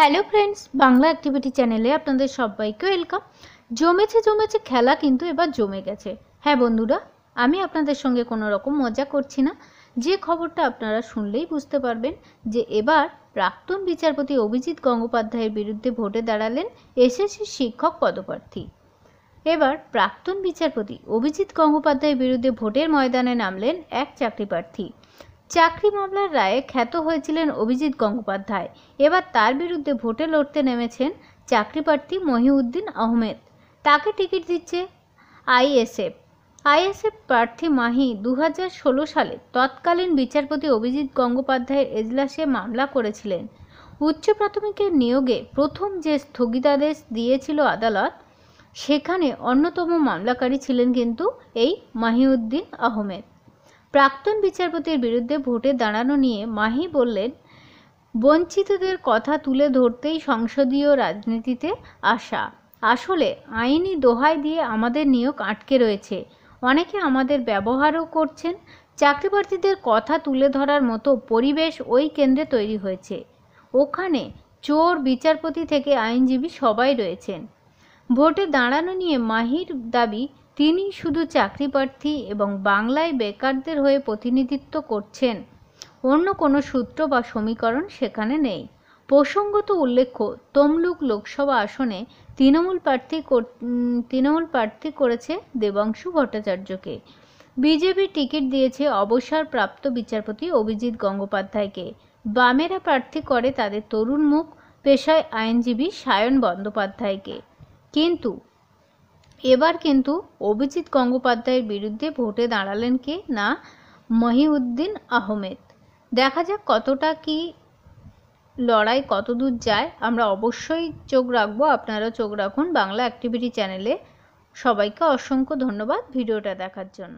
Hello friends, Bangla activity চ্যানেলে আপনাদের সবাইকে ওয়েলকাম। জমেছে খেলা কিন্তু এবার জমে গেছে। হ্যাঁ বন্ধুরা, আমি আপনাদের সঙ্গে কোনো রকম মজা করছি না। যে খবরটা আপনারা শুনলেই বুঝতে পারবেন যে এবার প্রাক্তন বিচারপতি অভিজিৎ গঙ্গোপাধ্যায়ের বিরুদ্ধে ভোটে দাঁড়ালেন এসএসসি শিক্ষক পদপ্রার্থী। এবার প্রাক্তন বিচারপতি অভিজিৎ গঙ্গোপাধ্যায়ের বিরুদ্ধে ভোটের ময়দানে নামলেন এক চাকরিপ্রার্থী। চাকরি মামলার রায়ে খ্যাত হয়েছিলেন অভিজিৎ গঙ্গোপাধ্যায়। এবার তার বিরুদ্ধে ভোটে লড়তে নেমেছেন চাকরিপ্রার্থী মহিউদ্দিন আহমেদ। তাকে টিকিট দিচ্ছে আইএসএফ প্রার্থী মাহি 2016 সালে তৎকালীন বিচারপতি অভিজিৎ গঙ্গোপাধ্যায়ের এজলাসে মামলা করেছিলেন। উচ্চ প্রাথমিকের নিয়োগে প্রথম যে স্থগিতাদেশ দিয়েছিল আদালত, সেখানে অন্যতম মামলাকারী ছিলেন কিন্তু এই মহিউদ্দিন আহমেদ। প্রাক্তন বিচারপতির বিরুদ্ধে ভোটে দাঁড়ানো নিয়ে মাহি বললেন, বঞ্চিতদের কথা তুলে ধরতেই সংসদীয় রাজনীতিতে আসা। আসলে আইনি দোহাই দিয়ে আমাদের নিয়োগ আটকে রয়েছে। অনেকে আমাদের ব্যবহারও করছেন। চাকরিপ্রার্থীদের কথা তুলে ধরার মতো পরিবেশ ওই কেন্দ্রে তৈরি হয়েছে। ওখানে চোর বিচারপতি থেকে আইনজীবী সবাই রয়েছেন। ভোটে দাঁড়ানো নিয়ে মাহির দাবি, তিনি শুধু চাকরিপ্রার্থী এবং বাংলায় বেকারদের হয়ে প্রতিনিধিত্ব করছেন। অন্য কোনো সূত্র বা সমীকরণ সেখানে নেই। প্রসঙ্গত উল্লেখ্য, তমলুক লোকসভা আসনে তৃণমূল প্রার্থী করেছে দেবাংশু ভট্টাচার্যকে। বিজেপি টিকিট দিয়েছে অবসরপ্রাপ্ত বিচারপতি অভিজিৎ গঙ্গোপাধ্যায়কে। বামেরা প্রার্থী করে তাদের তরুণ মুখ, পেশায় আইনজীবী সায়ন বন্দ্যোপাধ্যায়কে। কিন্তু এবার অভিজিৎ গঙ্গোপাধ্যায়ের বিরুদ্ধে ভোটে দাঁড়ালেন কে না, মহিউদ্দিন আহমেদ। দেখা যাক কতটা কি লড়াই কতদূর যায়। আমরা অবশ্যই চোখ রাখবো, আপনারা চোখ রাখুন বাংলা অ্যাক্টিভিটি চ্যানেলে। সবাইকে অসংখ্য ধন্যবাদ ভিডিওটা দেখার জন্য।